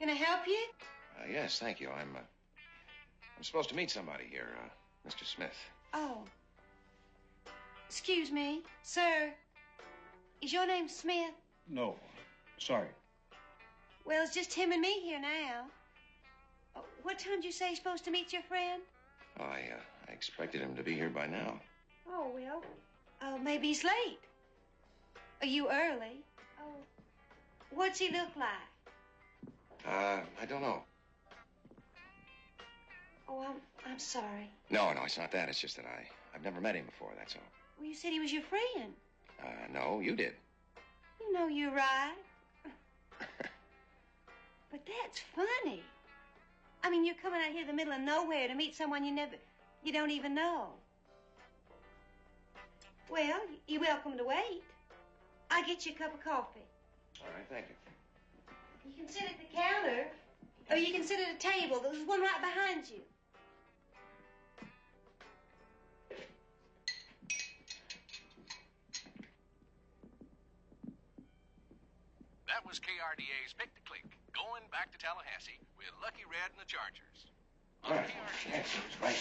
Can I help you? Yes, thank you. I'm supposed to meet somebody here, Mr. Smith. Oh. Excuse me, sir. Is your name Smith? No, sorry. Well, it's just him and me here now. What time did you say you're supposed to meet your friend? Oh, I expected him to be here by now. Oh, well, maybe he's late. Are you early? Oh, what's he look like? I don't know. Oh, I'm sorry. No, it's not that. It's just that I've never met him before, that's all. Well, you said he was your friend. No, you did. You know you're right. But that's funny. I mean, you're coming out here in the middle of nowhere to meet someone you don't even know. Well, you're welcome to wait. I'll get you a cup of coffee. All right, thank you. You can sit at the counter, or you can sit at a table. There's one right behind you. That was KRDA's Pick to Click, going back to Tallahassee with Lucky Red and the Chargers. All right. Yes, right.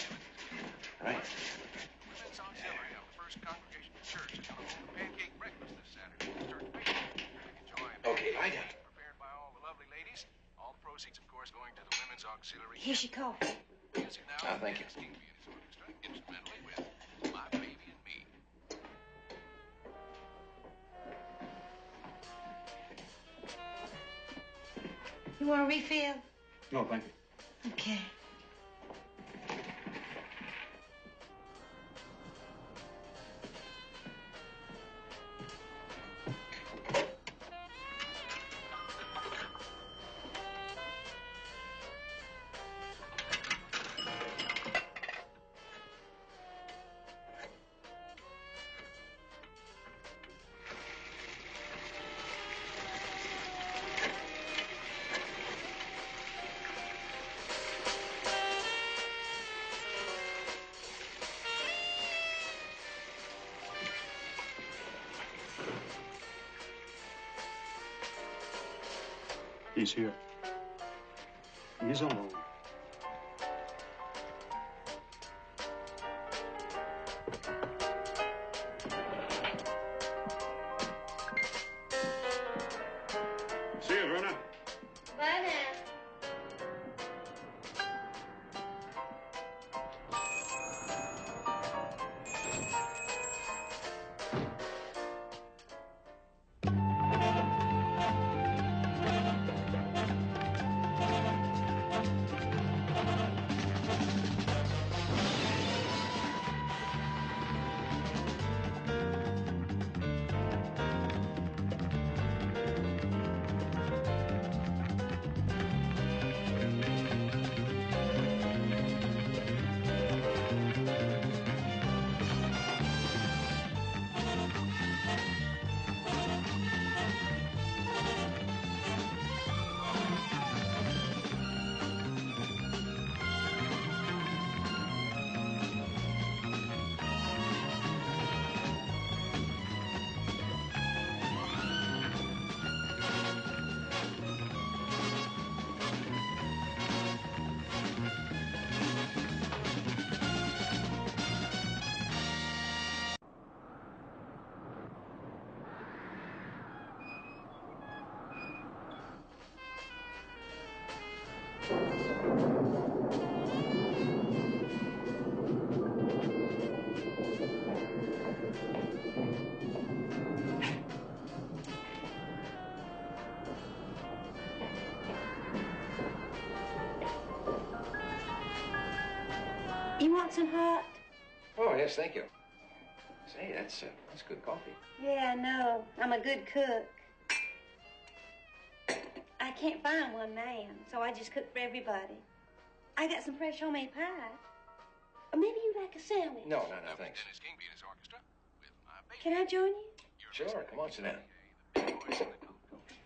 Right. Women's Auxiliary of the First Congregational Church is going to hold a pancake breakfast this Saturday at Church Bakery. Enjoy a Okay, lie down. prepared by all the lovely ladies. All the proceeds, of course, going to the Women's Auxiliary. Here's your coffee. Music now. Thank you. King and his orchestra, instrumentally with My Baby and Me. You want a refill? No, thank you. Okay. He's here. He's alone. See you, Verna. Bye now. You want some hot? Oh, yes, thank you. Say, that's good coffee. Yeah, I know. I'm a good cook. I can't find one man, so I just cook for everybody. I got some fresh homemade pie. Or maybe you'd like a sandwich. No, thanks. Dennis King and his orchestra with My Baby. Can I join you? Sure, come on, sit down. The big boys in the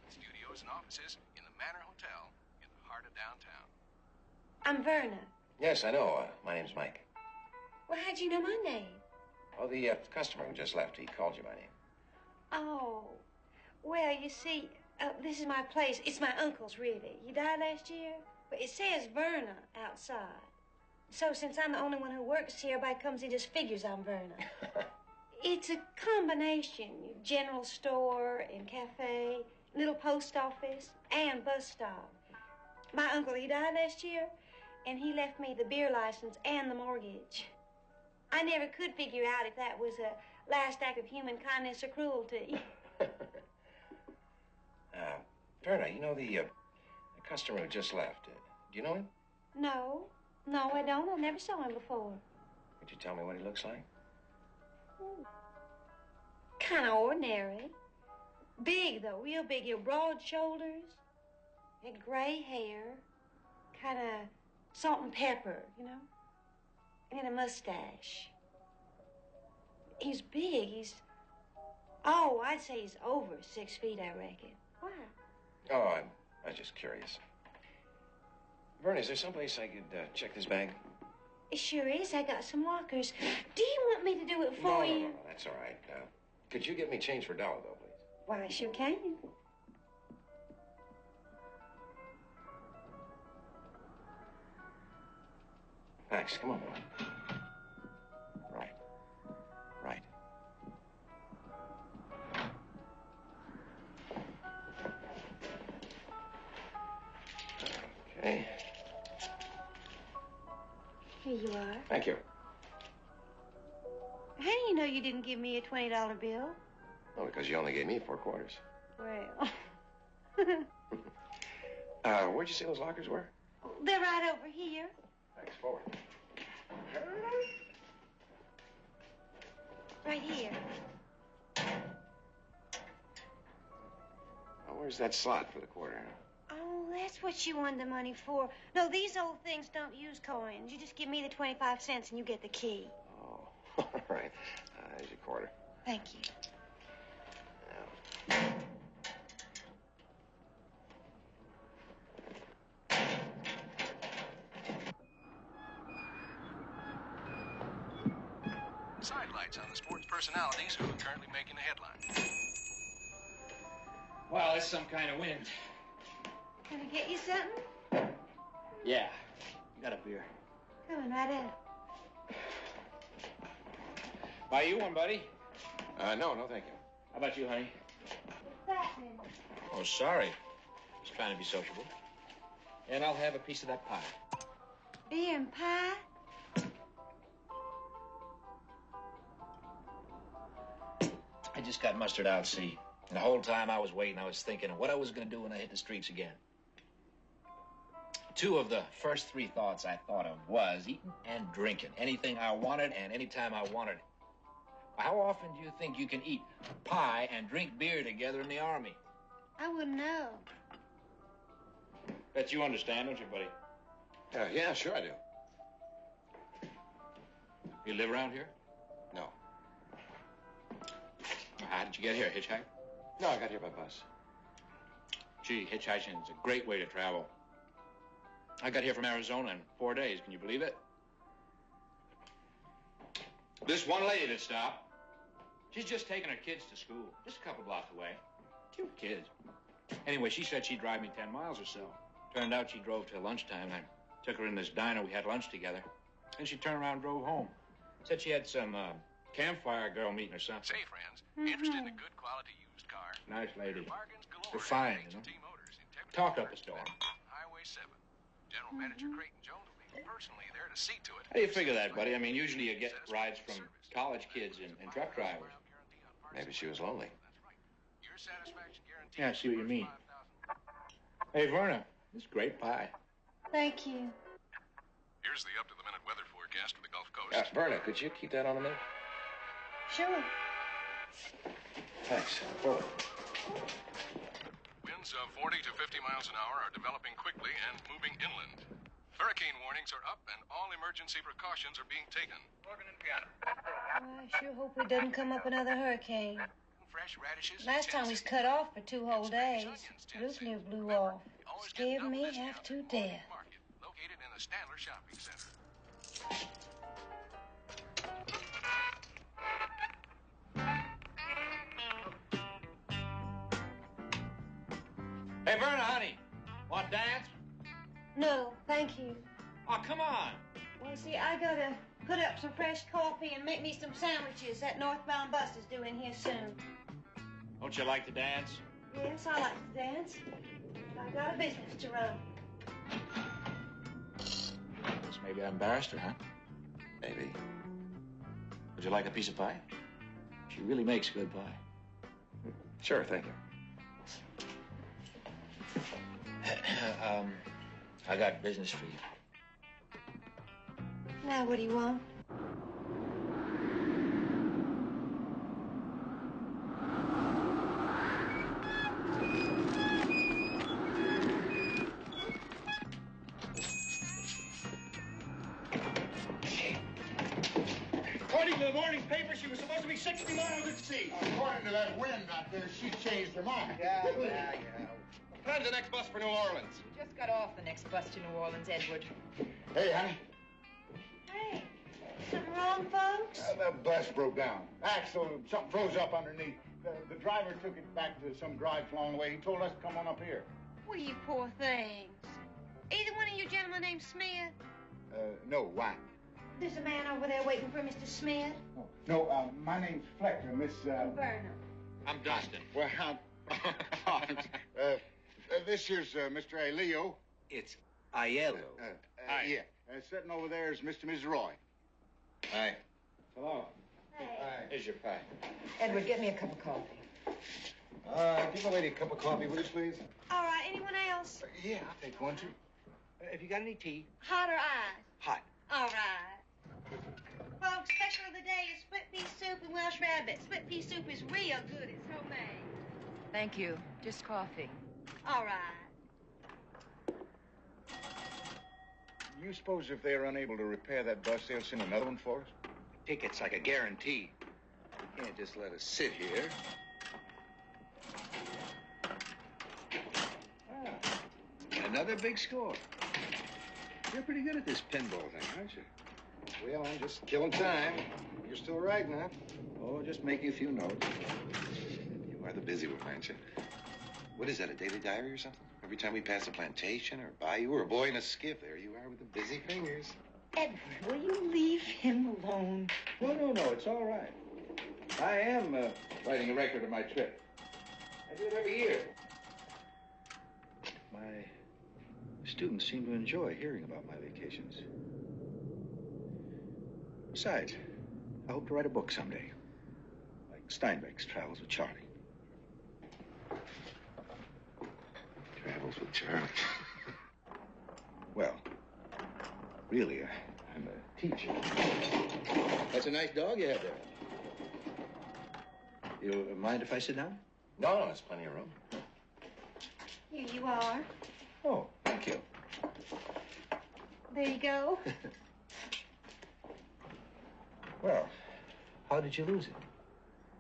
studios and offices in the Manor Hotel in the heart of downtown. I'm Verna. Yes, I know. My name's Mike. Well, how'd you know my name? Oh, the customer who just left, he called you by name. Oh, well, you see, This is my place. It's my uncle's, really. He died last year, but it says Verna outside. So since I'm the only one who works here, everybody comes in just figures I'm Verna. It's a combination. General store and cafe, little post office, and bus stop. My uncle, he died last year, and he left me the beer license and the mortgage. I never could figure out if that was a last act of human kindness or cruelty. Verna, you know the customer who just left. Do you know him? No, I don't. I never saw him before. Could you tell me what he looks like? Kind of ordinary. Big, though, real big. Your broad shoulders, and gray hair, kind of salt and pepper, you know, and a mustache. He's big. I'd say he's over 6 feet, I reckon. Why? Oh, I was just curious. Verna, is there someplace I could check this bag? It sure is. I got some lockers. Do you want me to do it for you? No, that's all right. Could you get me change for $1, though, please? Why, I sure can. Thanks. Come on, boy. Right. Right. Okay. Here you are. Thank you. How do you know you didn't give me a $20 bill? Oh, because you only gave me 4 quarters. Well. Where'd you say those lockers were? They're right over here. Thanks, forward. Right here. Now, where's that slot for the quarter? Oh, that's what you wanted the money for. No, these old things don't use coins. You just give me the 25 cents and you get the key. Oh, all right. There's your quarter. Thank you. Sidelights on the sports personalities who are currently making the headline. Well, it's some kind of wind. Can I get you something? Yeah. You got a beer. Coming right up. Buy you one, buddy. No, thank you. How about you, honey? What's happening? Oh, sorry. Just trying to be sociable. And I'll have a piece of that pie. Beer and pie? I just got mustered out, see. And the whole time I was waiting, I was thinking of what I was going to do when I hit the streets again. 2 of the first 3 thoughts I thought of was eating and drinking. Anything I wanted and anytime I wanted it. How often do you think you can eat pie and drink beer together in the Army? I wouldn't know. Bet you understand, don't you, buddy? Yeah, sure I do. You live around here? No. How did you get here? Hitchhike? No, I got here by bus. Gee, hitchhiking is a great way to travel. I got here from Arizona in 4 days. Can you believe it? This one lady that stopped, she's just taking her kids to school, just a couple blocks away. Cute kids. Anyway, she said she'd drive me 10 miles or so. Turned out she drove till lunchtime. I took her in this diner. We had lunch together. Then she turned around and drove home. Said she had some campfire girl meeting or something. Say, friends, interested in a good quality used car? Nice lady. Bargains galore. They're fine, you know. H&T Motors in Tempe, Talked up a storm. Highway 7. General Manager Creighton Jones will be personally there to see to it. How do you figure that, buddy? I mean, usually you get rides from college kids and truck drivers. Maybe she was lonely. That's right. Your satisfaction guarantee. Yeah, I see what you mean. Hey, Verna, this is great pie. Thank you. Here's the up-to-the-minute weather forecast for the Gulf Coast. Verna, could you keep that on a minute? Sure. Thanks. Forward. Winds of 40 to 50 miles an hour are developing quickly and moving inland. Hurricane warnings are up and all emergency precautions are being taken. Morgan and Piano. Well, I sure hope it doesn't come up another hurricane. Fresh radishes. Last time we was cut off for 2 whole days. Nuclear blew off. Scared me half to death. Market, located in the Stanler Shopping Center. Hey, Verna, honey, want to dance? No, thank you. Oh, come on. Well, see, I gotta put up some fresh coffee and make me some sandwiches. That northbound bus is due in here soon. Don't you like to dance? Yes, I like to dance. I got a business to run. Guess maybe I embarrassed her, huh? Maybe. Would you like a piece of pie? She really makes good pie. Sure, thank you. I got business for you. Now, what do you want? According to the morning paper, she was supposed to be 60 miles at sea. According to that wind out there, she changed her mind. Yeah. Time's the next bus for New Orleans. Just got off the next bus to New Orleans, Edward. Hey, honey. Hey, something wrong, folks? The bus broke down. Axle, something froze up underneath. The driver took it back to some drive along the way. He told us to come on up here. Well, you poor things. Either one of you gentlemen named Smith? No, why? There's a man over there waiting for Mr. Smith. Oh, no, my name's Fletcher, Miss, Vernon. I'm Dustin. Well, this here's Mr. Leo. It's Aiello. Hi. Yeah. Sitting over there is Mr. and Mrs. Roy. Hi. Hello. Hey. Here's your pie. Edward, get me a cup of coffee. Give the lady a cup of coffee, will you, please? All right, anyone else? Yeah, I'll take one, too. Have you got any tea? Hot or ice? Hot. All right. Folks, special of the day is split pea soup and Welsh rabbit. Split pea soup is real good. It's homemade. Thank you. Just coffee. All right. You suppose if they're unable to repair that bus, they'll send another one for us? Ticket's like a guarantee. You can't just let us sit here. Another big score. You're pretty good at this pinball thing, aren't you? Well, I'm just killing time. You're still writing, huh? Oh, just making a few notes. You are the busy one, aren't you? What is that, a daily diary or something? Every time we pass a plantation or bayou or a boy in a skiff, there you are with the busy fingers. Edward, will you leave him alone? No, it's all right. I am writing a record of my trip. I do it every year. My students seem to enjoy hearing about my vacations. Besides, I hope to write a book someday, like Steinbeck's Travels with Charlie. Travels with Charlie. Well, really, I'm a teacher. That's a nice dog you have there. You mind if I sit down? No, there's plenty of room. Here you are. Oh, thank you. There you go. Well, how did you lose it?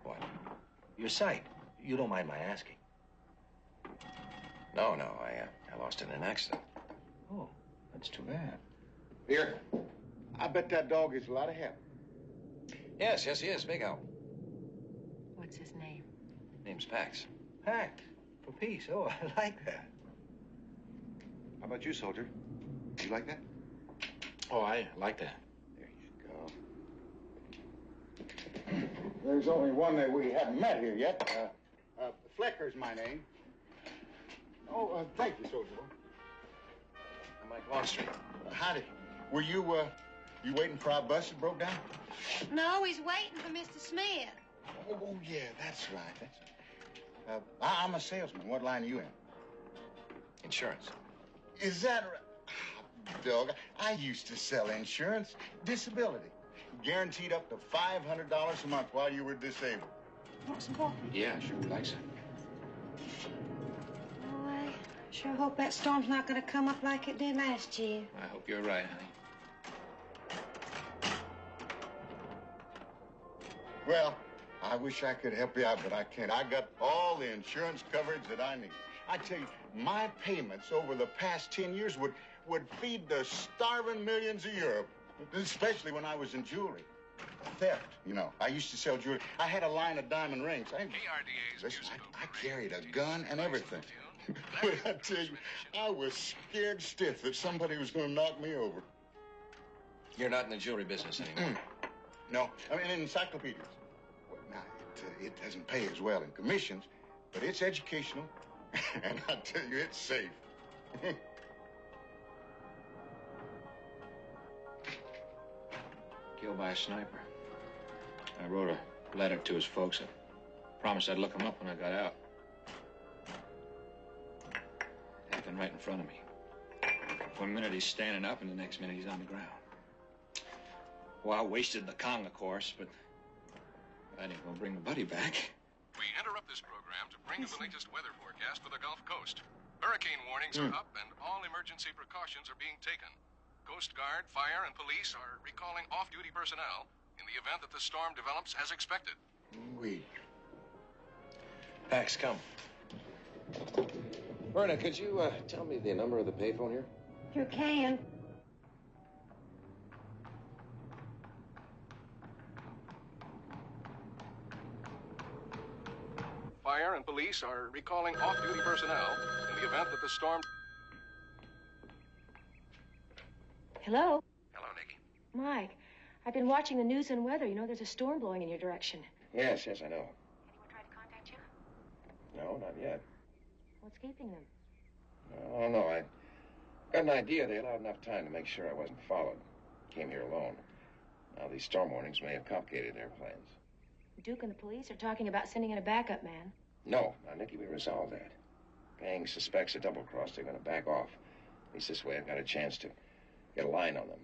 What? Your sight. You don't mind my asking. No, I lost it in an accident. Oh, that's too bad. Here. I bet that dog is a lot of help. Yes, he is. Big help. What's his name? Name's Pax. Packed for peace. Oh, I like that. How about you, soldier? You like that? Oh, I like that. There you go. There's only one that we haven't met here yet. Flecker's my name. Oh, thank you, soldier. I'm Mike Longstreet. Howdy. Were you waiting for our bus that broke down? No, he's waiting for Mr. Smith. Oh, yeah, that's right. I'm a salesman. What line are you in? Insurance. Is that right? Dog, I used to sell insurance. Disability. Guaranteed up to $500 a month while you were disabled. Want some coffee? Yeah, sure would like some. Oh, I sure hope that storm's not going to come up like it did last year. I hope you're right, honey. Well, I wish I could help you out, but I can't. I got all the insurance coverage that I need. I tell you, my payments over the past 10 years would feed the starving millions of Europe, especially when I was in jewelry. Theft, you know. I used to sell jewelry. I had a line of diamond rings. PRDA's Listen, musical I carried a gun and everything. But I tell you, I was scared stiff that somebody was going to knock me over. You're not in the jewelry business anymore. No, I mean encyclopedias. Well, now, it doesn't pay as well in commissions, but it's educational, and I tell you, it's safe. Killed by a sniper. I wrote a letter to his folks. I promised I'd look him up when I got out. Happened right in front of me. One minute he's standing up, and the next minute he's on the ground. Well, I wasted the Kong, of course, but I ain't gonna bring the buddy back. We interrupt this program to bring you the latest weather forecast for the Gulf Coast. Hurricane warnings are up, and all emergency precautions are being taken. Coast Guard, fire, and police are recalling off-duty personnel in the event that the storm develops as expected. We. Max, come. Verna, could you tell me the number of the payphone here? You can. Fire and police are recalling off-duty personnel in the event that the storm... Hello? Hello, Nikki. Mike, I've been watching the news and weather. You know, there's a storm blowing in your direction. Yes, I know. Anyone tried to contact you? No, not yet. What's keeping them? I don't know. I got an idea they allowed enough time to make sure I wasn't followed. Came here alone. Now, these storm warnings may have complicated their plans. Duke and the police are talking about sending in a backup man. No. Now, Nikki, we resolved that. Gang suspects a double-cross. They're going to back off. At least this way I've got a chance to get a line on them.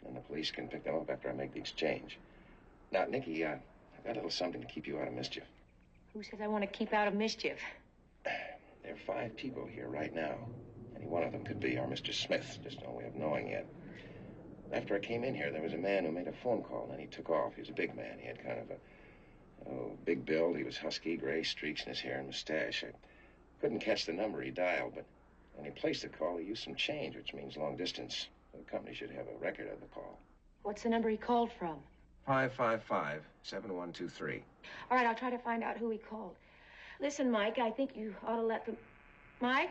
And the police can pick them up after I make the exchange. Now, Nikki, I've got a little something to keep you out of mischief. Who says I want to keep out of mischief? There are 5 people here right now. Any one of them could be our Mr. Smith. Just no way of knowing yet. After I came in here, there was a man who made a phone call, and then he took off. He was a big man. He had kind of a big build. He was husky, gray streaks in his hair and mustache. I couldn't catch the number he dialed, but when he placed the call, he used some change, which means long distance. The company should have a record of the call. What's the number he called from? 555-7123. All right, I'll try to find out who he called. Listen, Mike, I think you ought to let them... Mike?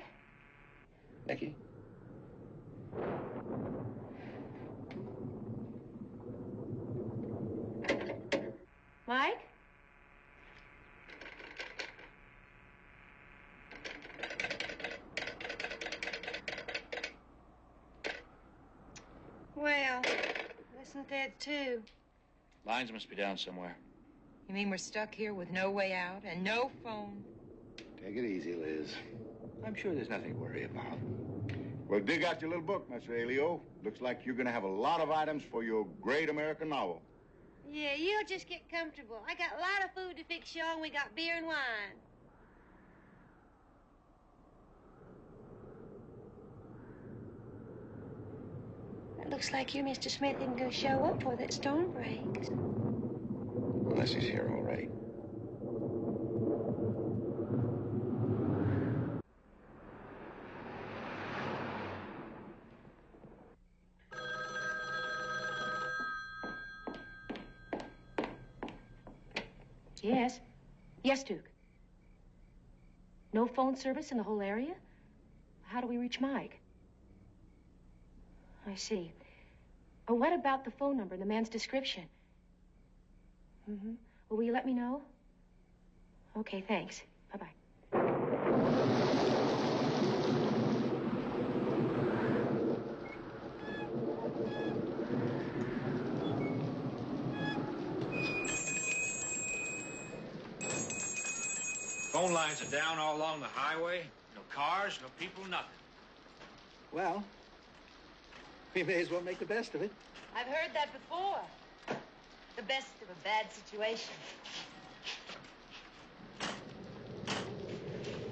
Nikki? Mike? Well, isn't that too? Lines must be down somewhere. You mean we're stuck here with no way out and no phone? Take it easy, Liz. I'm sure there's nothing to worry about. Well, dig out your little book, Mr. Elio. Looks like you're going to have a lot of items for your great American novel. Yeah, you'll just get comfortable. I got a lot of food to fix y'all, and we got beer and wine. It looks like you, Mr. Smith, isn't going to show up before that storm breaks. Unless he's here already. Yes. Yes, Duke. No phone service in the whole area? How do we reach Mike? I see. Oh, what about the phone number and the man's description? Mm-hmm. Well, will you let me know? Okay, thanks. Bye-bye. Phone lines are down all along the highway. No cars, no people, nothing. Well, we may as well make the best of it. I've heard that before. The best of a bad situation.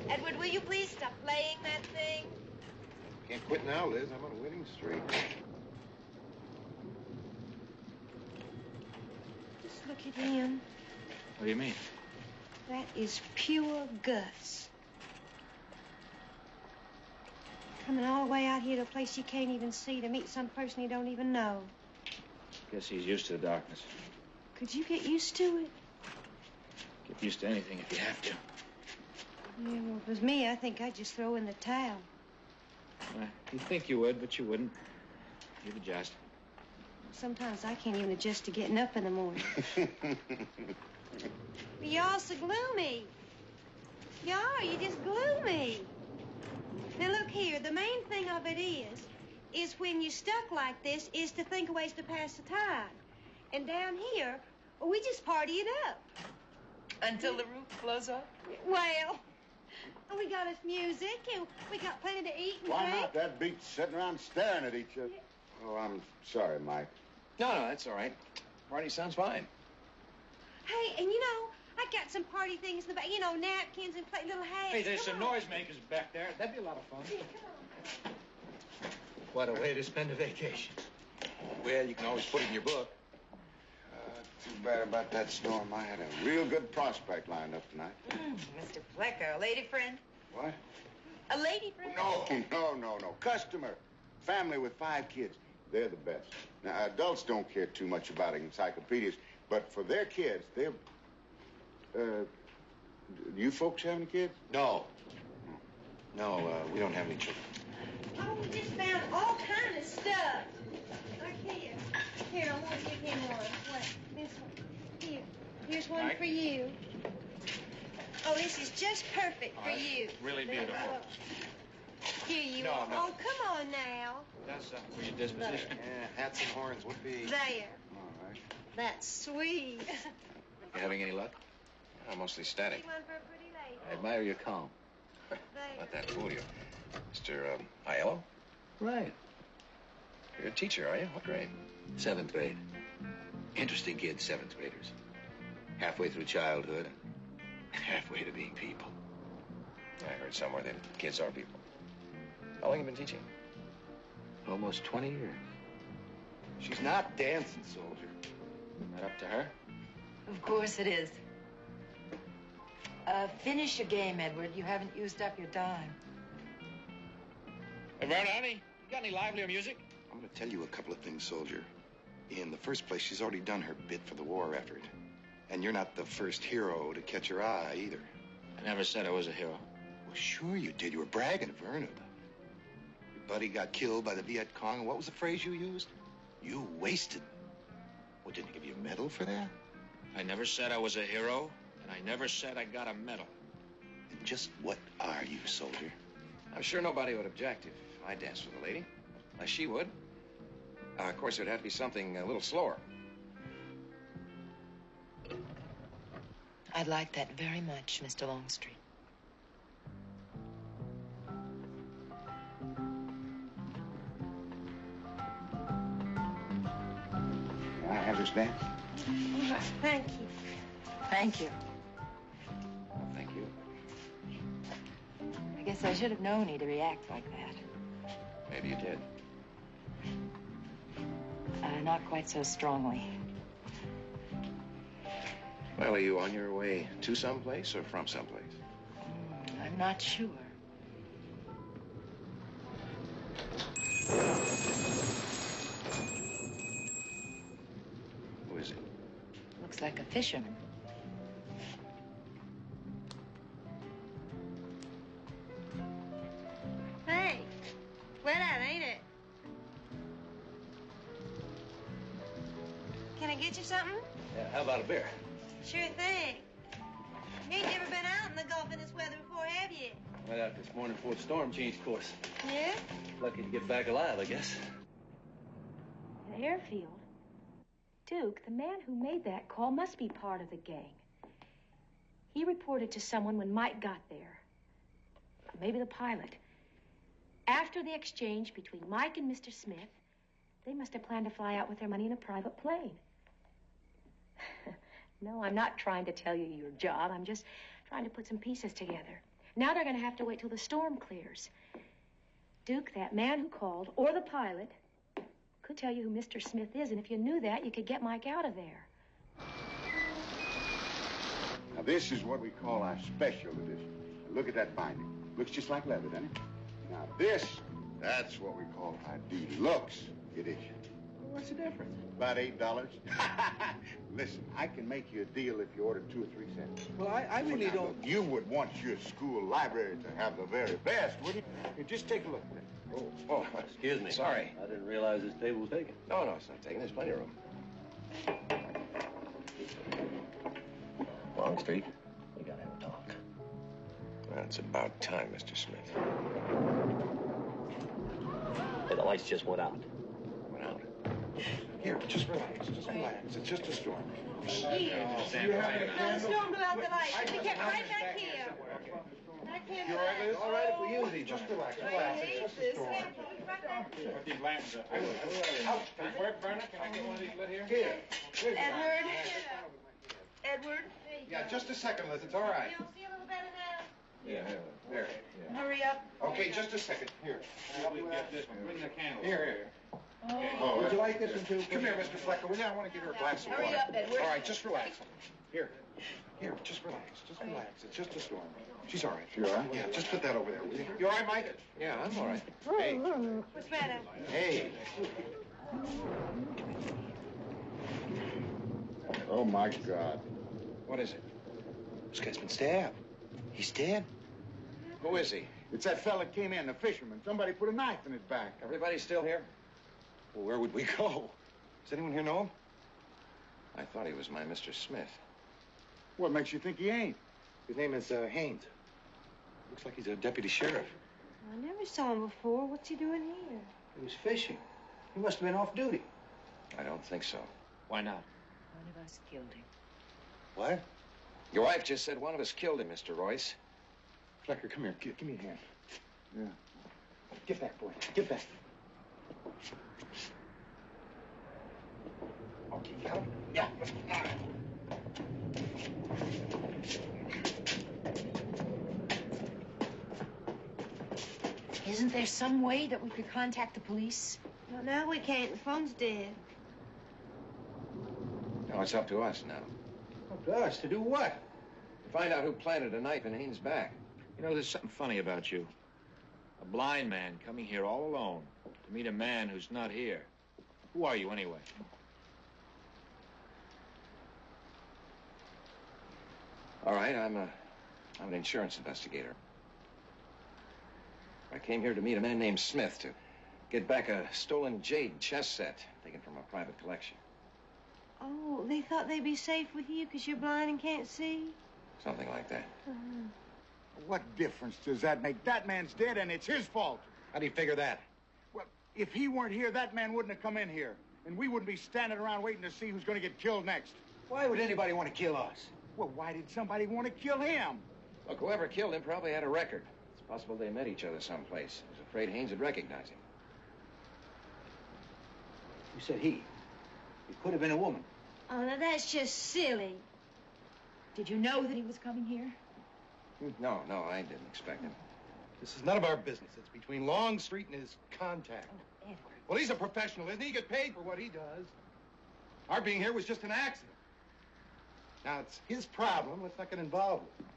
Edward, will you please stop playing that thing? Can't quit now, Liz. I'm on a winning streak. Just look at him. What do you mean? That is pure guts. Coming all the way out here to a place you can't even see to meet some person you don't even know. Guess he's used to the darkness. Could you get used to it? Get used to anything if you have to. Yeah, well, if it was me, I think I'd just throw in the towel. You think you would, but you wouldn't. You'd adjust. Sometimes I can't even adjust to getting up in the morning. Y'all so gloomy. Y'all, you're just gloomy. Now, look here, the main thing of it is when you're stuck like this, is to think of ways to pass the time. And down here, we just party it up. Until the roof blows off? Well, we got us music, and we got plenty to eat and Why drink. not? That beats sitting around staring at each other. Oh, I'm sorry, Mike. No, that's all right. Party sounds fine. Hey, and you know, I got some party things in the back. You know, napkins and little hats. Hey, there's Come some on. noisemakers back there. That'd be a lot of fun. Yeah, come on. What a way to spend a vacation. Well, you can always put it in your book. Too bad about that storm. I had a real good prospect lined up tonight. Mr. Flecker, a lady friend? What? A lady friend? No. Customer. Family with 5 kids. They're the best. Now, adults don't care too much about encyclopedias, but for their kids, they're... do you folks have any kids? No. No, we don't have any children. Oh, we just found all kind of stuff. Look here. Here, I want to give him one. What? This one. Here. Here's one Mike? for you. Oh, this is just perfect for you. Really beautiful. Here you No, are. no. Oh, come on now. That's for your disposition. Yeah, hats and horns would be. There. All right. That's sweet. You having any luck? Mostly static. Take one for a pretty lady. I admire your calm. There. Let that fool you. Mr. Aiello? Right. You're a teacher, are you? What grade? 7th grade. Interesting kids, 7th graders. Halfway through childhood and halfway to being people. I heard somewhere that kids are people. How long have you been teaching? Almost 20 years. She's not dancing, soldier. That up to her? Of course it is. Finish your game, Edward. You haven't used up your dime. Hey, Verna, honey, you got any livelier music? I'm going to tell you a couple of things, soldier. In the first place, she's already done her bit for the war effort. And you're not the first hero to catch her eye, either. I never said I was a hero. Well, sure you did. You were bragging, Verna. Your buddy got killed by the Viet Cong, and what was the phrase you used? You wasted. Well, didn't they give you a medal for that? I never said I was a hero, and I never said I got a medal. And just what are you, soldier? I'm sure nobody would object if I danced with a lady. Unless she would. Of course, it would have to be something a little slower. I'd like that very much, Mr. Longstreet. Can I have this dance? Thank you. Thank you. Well, thank you. I guess I should have known he'd react like that. Maybe you did. Not quite so strongly. Well, are you on your way to someplace or from someplace? I'm not sure. Who is it? Looks like a fisherman. Hey, wet out, ain't it? Can I get you something? Yeah, how about a beer? Sure thing. You ain't never been out in the Gulf in this weather before, have you? Went out this morning before the storm changed course. Yeah? Lucky to get back alive, I guess. An airfield? Duke, the man who made that call must be part of the gang. He reported to someone when Mike got there. Maybe the pilot. After the exchange between Mike and Mr. Smith, they must have planned to fly out with their money in a private plane. No, I'm not trying to tell you your job. I'm just trying to put some pieces together. Now they're going to have to wait till the storm clears. Duke, that man who called, or the pilot, could tell you who Mr. Smith is, and if you knew that, you could get Mike out of there. Now, this is what we call our special edition. Look at that binding. Looks just like leather, doesn't it? Now, that's what we call our deluxe edition. What's the difference? About $8. Listen, I can make you a deal if you order 2 or 3 cents. Well, I really don't... Look, you would want your school library to have the very best, wouldn't you? Here, just take a look. Oh, Excuse me. sorry. I didn't realize this table was taken. No, it's not taken. There's plenty of room. Longstreet, We gotta have a talk. well, it's about time, Mr. Smith. Hey, the lights just went out. Went out. Here, just relax. Just relax. It's just a storm. No, the storm blew out the lights. We kept right back here. Back here. You all right, Liz? All right if we use these. Just relax. I Relax. hate It's just a this. storm. Put these lanterns up. Where, Verna? Can I get one of these lit here? Here. Edward. Edward. Yeah, just a second, Liz. It's all right. You'll see a little better now. Yeah, There. Hurry up. Okay, just a second. Here. we can get this one. Bring the candles. Here. Oh. Would you like this one, too? Come here, Mr. Flecker. I want to give her a glass of water. Hurry up, Edward. All right, just relax. Here. Here, just relax. Just relax. It's just a storm. She's all right. You all right? Yeah, just put that over there, will you? You all right, Mike? Yeah, I'm all right. Hey. What's the matter? Hey. Oh, my God. What is it? This guy's been stabbed. He's dead. Who is he? It's that fella that came in, the fisherman. Somebody put a knife in his back. Everybody still here? Well, where would we go? Does anyone here know him? I thought he was my Mr. Smith. What makes you think he ain't? His name is Haynes. Looks like he's a deputy sheriff. I never saw him before. What's he doing here? He was fishing. He must have been off duty. I don't think so. Why not? One of us killed him. What? Your wife just said one of us killed him, Mr. Royce. Flecker, come here. Give me a hand. Yeah. Get back, boy. Get back. Okay, got him? Yeah. Isn't there some way that we could contact the police? Well, now we can't. The phone's dead. No, it's up to us now. Up to us to do what? Find out who planted a knife in Haynes' back. You know, there's something funny about you. A blind man coming here all alone to meet a man who's not here. Who are you, anyway? All right, I'm an insurance investigator. I came here to meet a man named Smith to get back a stolen jade chess set taken from a private collection. Oh, they thought they'd be safe with you because you're blind and can't see? Something like that. What difference does that make? That man's dead, and it's his fault. How do you figure that? Well, if he weren't here, that man wouldn't have come in here. And we wouldn't be standing around waiting to see who's going to get killed next. Why would anybody want to kill us? Well, why did somebody want to kill him? Look, whoever killed him probably had a record. It's possible they met each other someplace. I was afraid Haynes would recognize him. You said he. It could have been a woman. Oh, now that's just silly. Did you know that he was coming here? No, I didn't expect him. This is none of our business. It's between Longstreet and his contact. Oh, Edward. Well, he's a professional, isn't he? He gets paid for what he does. Our being here was just an accident. Now, it's his problem. Let's not get involved with it.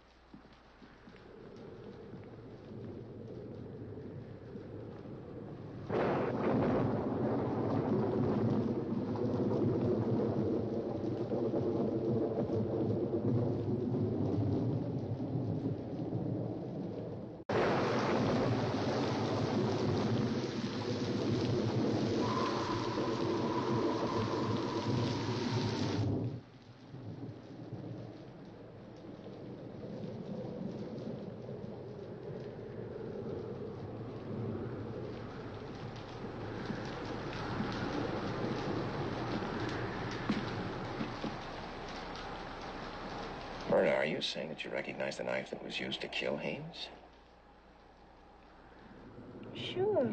Myrna, are you saying that you recognize the knife that was used to kill Haynes? Sure.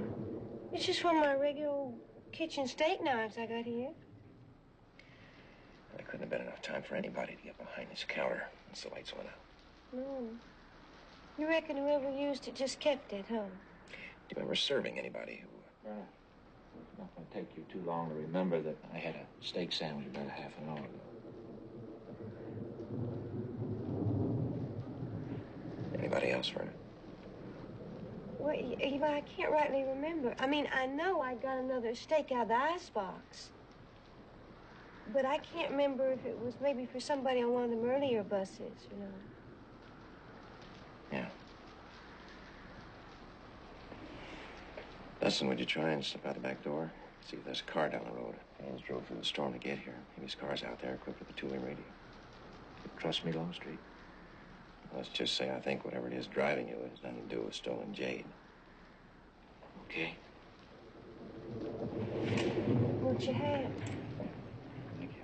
It's just one of my regular old kitchen steak knives I got here. There couldn't have been enough time for anybody to get behind this counter once the lights went out. No. You reckon whoever used it just kept it, huh? Do you remember serving anybody who... Verna, it's not going to take you too long to remember that I had a steak sandwich about a half an hour ago. Anybody else, Verna? Well, Eva, I can't rightly remember. I mean, I know I got another steak out of the icebox. But I can't remember if it was maybe for somebody on one of them earlier buses, you know. Yeah. Dustin, would you try and slip out the back door? See if there's a car down the road. Haynes drove through the storm to get here. Maybe his car's out there equipped with a two-way radio. You trust me, Longstreet? Let's just say I think whatever it is driving you has nothing to do with stolen jade. Okay. What you have? Thank you.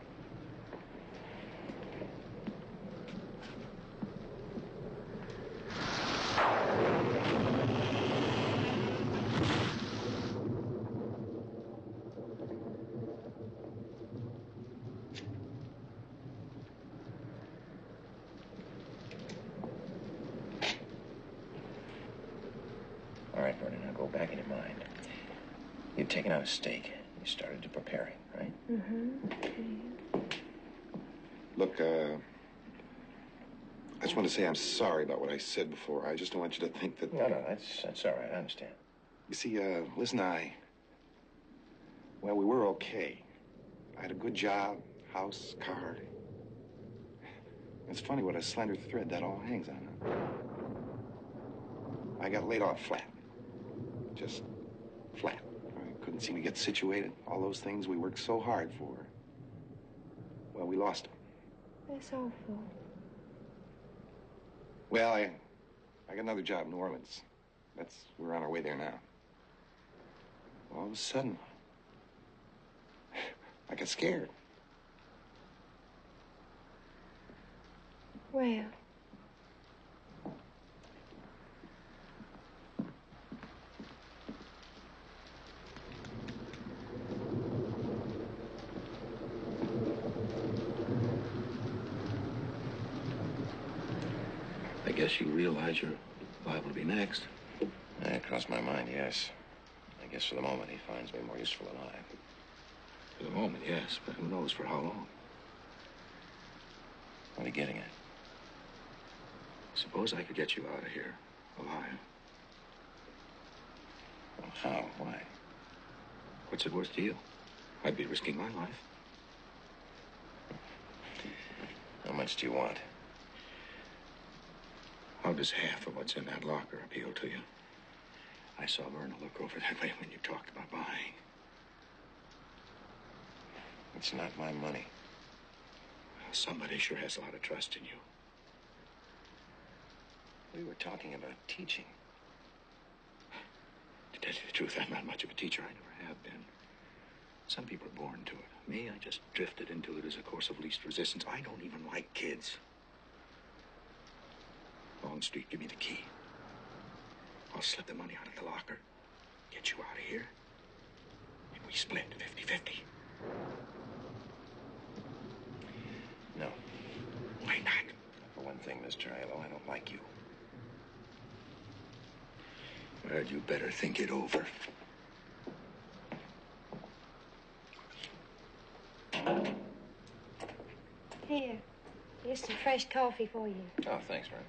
All right, Vernon, now go back in your mind. You've taken out a steak. You started to preparing, right? Mm-hmm. Look, I just want to say I'm sorry about what I said before. I just don't want you to think that... No, that's all right. I understand. You see, Liz and I, well, we were okay. I had a good job, house, car. It's funny what a slender thread that all hangs on, huh? I got laid off flat. Just flat. I couldn't seem to get situated. All those things we worked so hard for. Well, we lost them. That's awful. Well, I got another job in New Orleans. We're on our way there now. All of a sudden, I got scared. Well. I guess you realize you're liable to be next. It crossed my mind, yes. I guess for the moment he finds me more useful alive. For the moment, yes, but who knows for how long? What are you getting at? Suppose I could get you out of here alive. Well, how? Why? What's it worth to you? I'd be risking my life. How much do you want? How does half of what's in that locker appeal to you? I saw Verna look over that way when you talked about buying. It's not my money. Somebody sure has a lot of trust in you. We were talking about teaching. To tell you the truth, I'm not much of a teacher. I never have been. Some people are born to it. Me, I just drifted into it as a course of least resistance. I don't even like kids. Longstreet, give me the key. I'll slip the money out of the locker, get you out of here, and we split 50-50. No. Why not? For one thing, Mr. Aiello, I don't like you. Well, you better think it over. Here's some fresh coffee for you. Oh, thanks, man.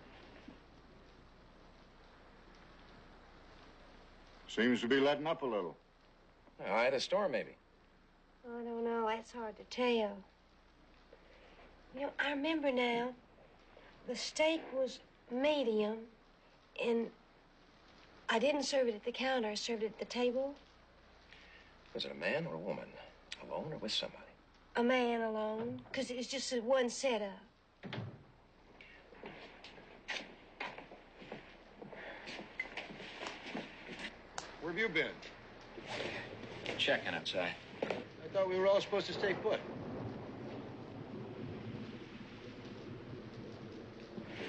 Seems to be letting up a little. Well, I had a storm, maybe. I don't know. That's hard to tell. You know, I remember now. The steak was medium, and I didn't serve it at the counter. I served it at the table. Was it a man or a woman? Alone or with somebody? A man alone, because it was just one setup. Where have you been? Checking outside. I thought we were all supposed to stay put.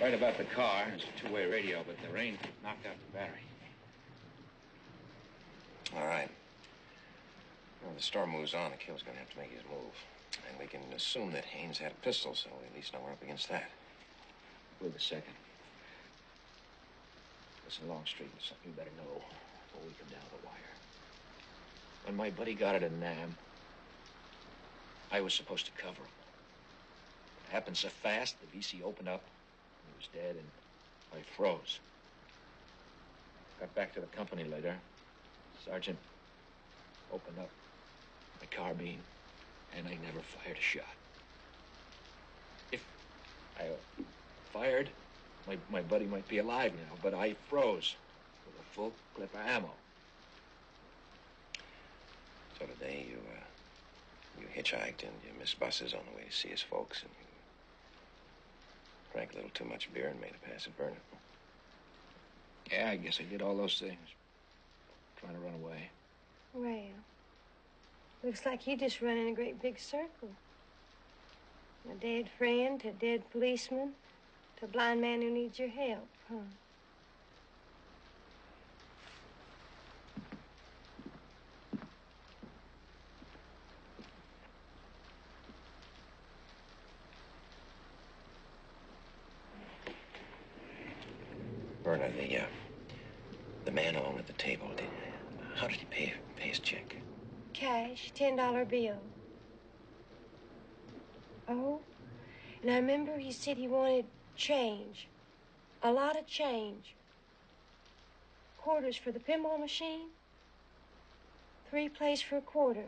Right about the car. It's a two-way radio, but the rain knocked out the battery. All right. Well, the storm moves on. The kid's going to have to make his move. And we can assume that Haynes had a pistol, so we at least know we're up against that. Wait a second. Listen, Longstreet, there's something you better know before we come down the wire. When my buddy got it in Nam, I was supposed to cover him. It happened so fast, the VC opened up, and he was dead, and I froze. Got back to the company later. Sergeant opened up my carbine. and I never fired a shot. If I fired, my buddy might be alive now, but I froze with a full clip of ammo. So today you hitchhiked and you missed buses on the way to see his folks, and you drank a little too much beer and made a pass at Verna. Yeah, I guess I did all those things. Trying to run away. Well, looks like you just run in a great big circle. A dead friend to a dead policeman to a blind man who needs your help, huh? Verna, the man alone at the table, how did he pay his check? Cash, $10 bill. Oh, and I remember he said he wanted change. A lot of change. Quarters for the pinball machine. 3 plays for a quarter.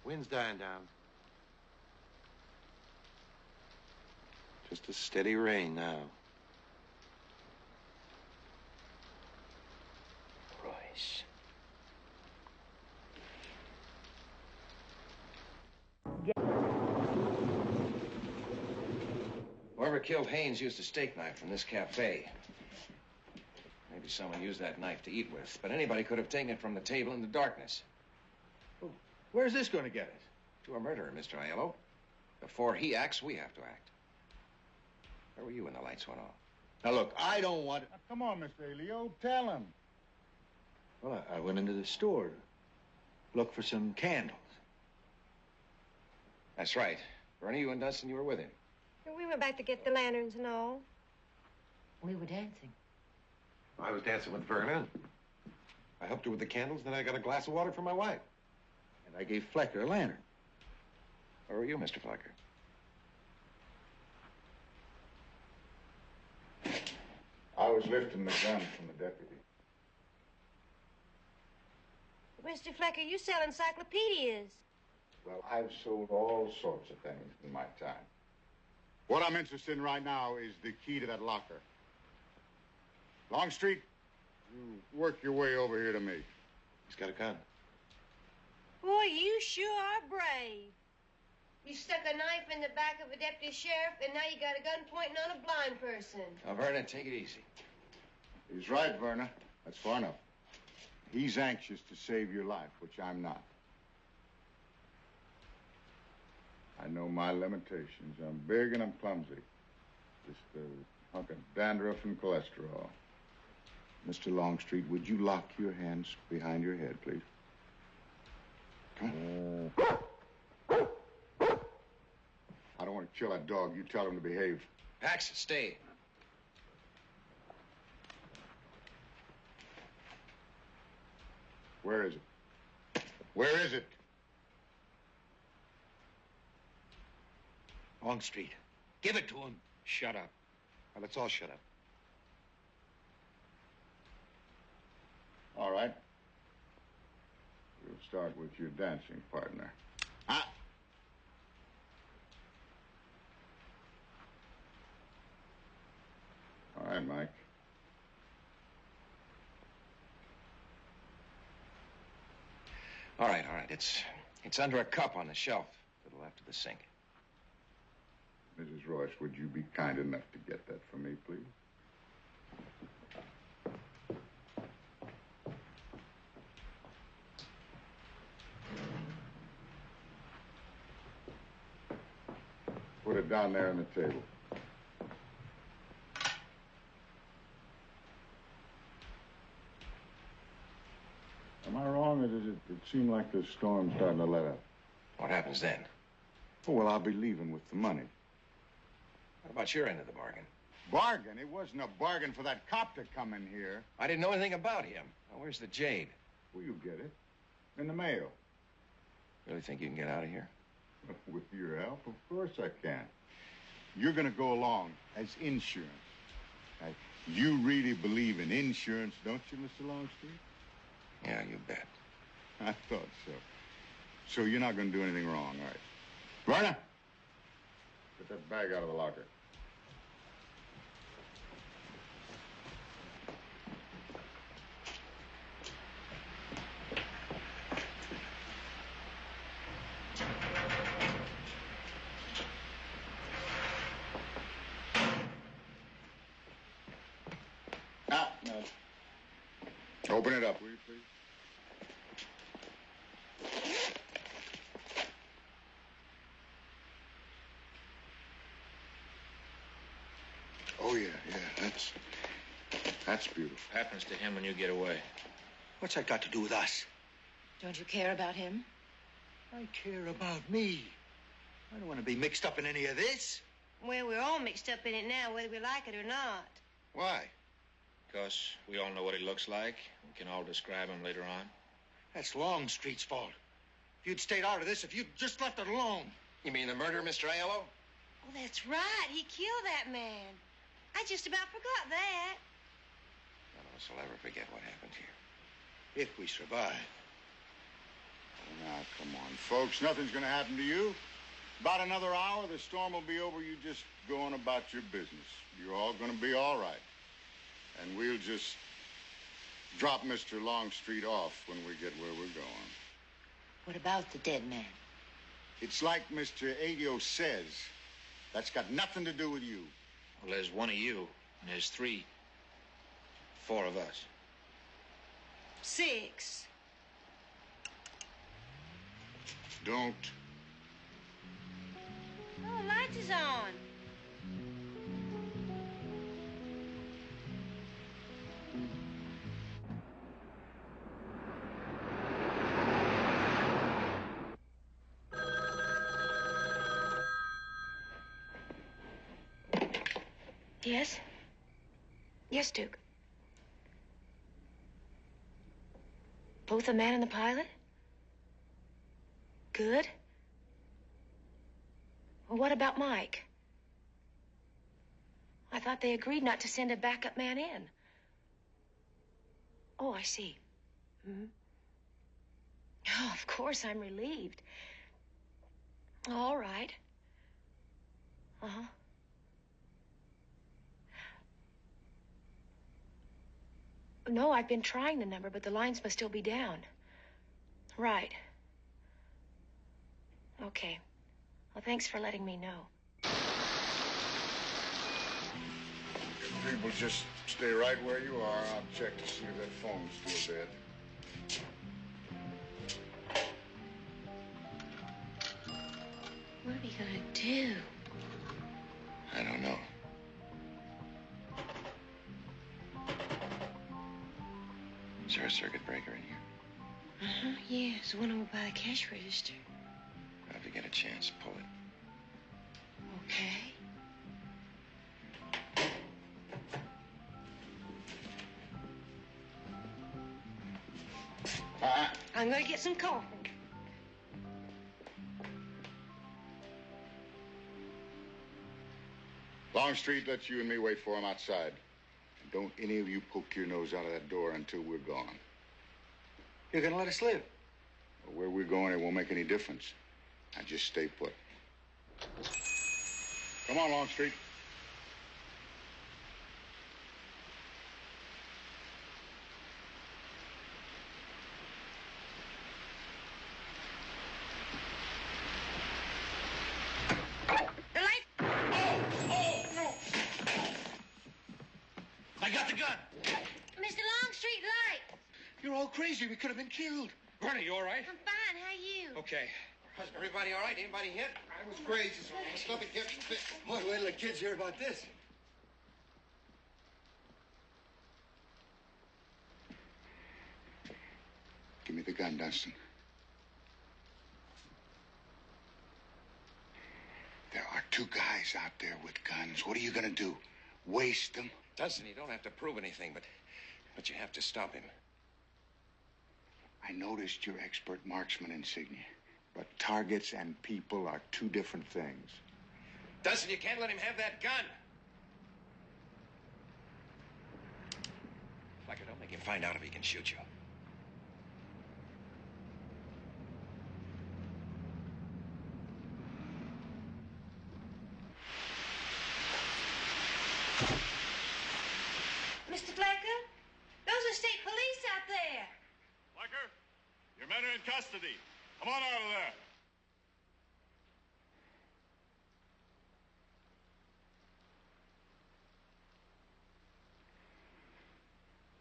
Wind's dying down. Just a steady rain now. Royce. Whoever killed Haynes used a steak knife from this cafe. Maybe someone used that knife to eat with, but anybody could have taken it from the table in the darkness. Well, where's this going to get us? To a murderer, Mr. Aiello. Before he acts, we have to act. Where were you when the lights went off? Now, look, I don't want... Now, come on, Mr. Elio, tell him. Well, I went into the store to look for some candles. That's right. Bernie, you and Dunstan, you were with him. We went back to get the lanterns and all. We were dancing. I was dancing with Verna. I helped her with the candles, then I got a glass of water for my wife. And I gave Flecker a lantern. Where were you, Mr. Flecker? I was lifting the gun from the deputy. Mr. Flecker, you sell encyclopedias. Well, I've sold all sorts of things in my time. What I'm interested in right now is the key to that locker. Longstreet, you work your way over here to me. He's got a gun. Boy, you sure are brave. You stuck a knife in the back of a deputy sheriff, and now you got a gun pointing on a blind person. Now, Verna, take it easy. He's right, Verna. That's far enough. He's anxious to save your life, which I'm not. I know my limitations. I'm big and I'm clumsy. Just a hunk of dandruff and cholesterol. Mr. Longstreet, would you lock your hands behind your head, please? Come on. I don't want to kill that dog. You tell him to behave. Pax, stay. Where is it? Where is it? Longstreet. Give it to him. Shut up. Now, let's all shut up. All right. We'll start with your dancing partner. Ah! All right, Mike. All right. It's under a cup on the shelf to the left of the sink. Mrs. Royce, would you be kind enough to get that for me, please? Put it down there on the table. Am I wrong, or does it seem like the storm's starting to let up? What happens then? Oh, well, I'll be leaving with the money. What about your end of the bargain? Bargain? It wasn't a bargain for that cop to come in here. I didn't know anything about him. Now, where's the jade? Well, you get it. In the mail. Really think you can get out of here? With your help, of course I can. You're going to go along as insurance. Now, you really believe in insurance, don't you, Mr. Longstreet? Yeah, you bet. I thought so. So you're not going to do anything wrong, all right? Werner, get that bag out of the locker. No. Open it up, will you, please? Oh, yeah, that's beautiful. Happens to him when you get away. What's that got to do with us? Don't you care about him? I care about me. I don't want to be mixed up in any of this. Well, we're all mixed up in it now, whether we like it or not. Why? Because we all know what he looks like. We can all describe him later on. That's Longstreet's fault. If you'd stayed out of this, if you'd just left it alone. You mean the murder, Mr. Aiello? Oh, that's right. He killed that man. I just about forgot that. None of us will ever forget what happened here. If we survive. Now, come on, folks. Nothing's going to happen to you. About another hour, the storm will be over. You just go on about your business. You're all going to be all right. And we'll just drop Mr. Longstreet off when we get where we're going. What about the dead man? It's like Mr. Adio says. That's got nothing to do with you. Well, there's one of you, and there's four of us. 6. Don't. Oh, the light is on. Yes? Yes, Duke. Both the man and the pilot? Good. Well, what about Mike? I thought they agreed not to send a backup man in. Oh, I see. Mm-hmm. Oh, of course, I'm relieved. All right. Uh-huh. No, I've been trying the number, but the lines must still be down. Right. Okay. Well, thanks for letting me know. If people just stay right where you are, I'll check to see if that phone's still dead. What are we gonna do? I don't know. Is there a circuit breaker in here? Uh-huh, yeah. There's one over by the cash register. Well, if you get a chance, pull it. Okay. I'm gonna get some coffee. Longstreet, let you and me wait for him outside. And don't any of you poke your nose out of that door until we're gone. You're gonna let us live? Well, where we're going, it won't make any difference. Now just stay put. Come on, Longstreet. I got the gun. Mr. Longstreet, light. You're all crazy. We could have been killed. Bernie, you all right? I'm fine. How are you? Okay. Everybody all right? Anybody hit? I was crazy, so my stomach kept fit. Boy, wait till the kids hear about this. Give me the gun, Dunstan. There are 2 guys out there with guns. What are you gonna do? Waste them? Dunstan, you don't have to prove anything, but you have to stop him. I noticed your expert marksman insignia, but targets and people are 2 different things. Dunstan, you can't let him have that gun. Flecker, don't make him find out if he can shoot you. They're in custody. Come on out of there.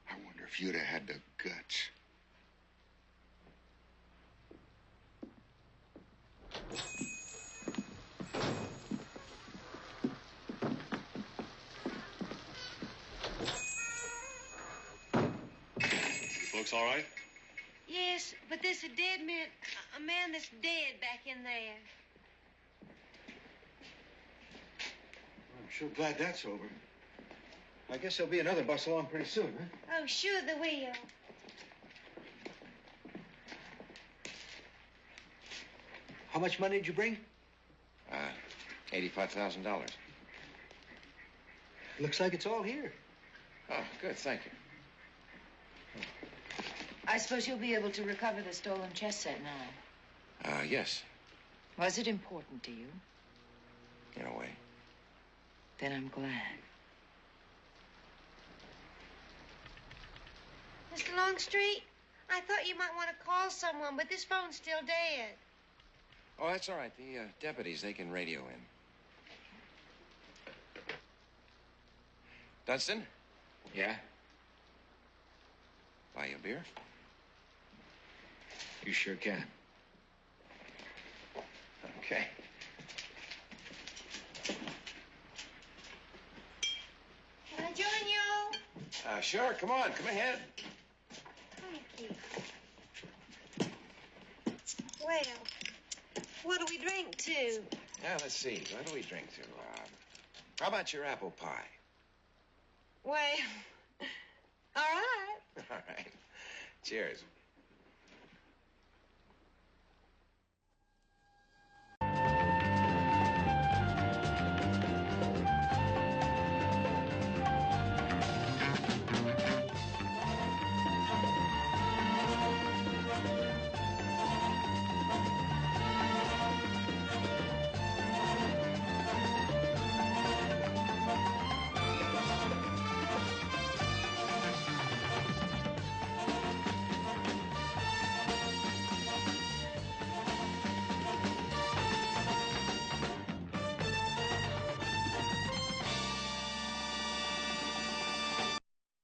I wonder if you'd have had the guts. Folks all right? Yes, but there's a dead man, a man that's dead back in there. I'm sure glad that's over. I guess there'll be another bus along pretty soon, huh? Oh, sure the will. How much money did you bring? $85,000. Looks like it's all here. Oh, good, thank you. I suppose you'll be able to recover the stolen chess set now. Yes, Was it important to you? in a way. Then I'm glad. Mr. Longstreet, I thought you might want to call someone, but this phone's still dead. Oh, that's all right. The deputies, they can radio in. Dunstan, Yeah? buy you a beer? You sure can. Okay. Can I join you? Sure, come on, come ahead. Thank you. Well, what do we drink to? Yeah, let's see. What do we drink to? How about your apple pie? Well, all right. All right. Cheers.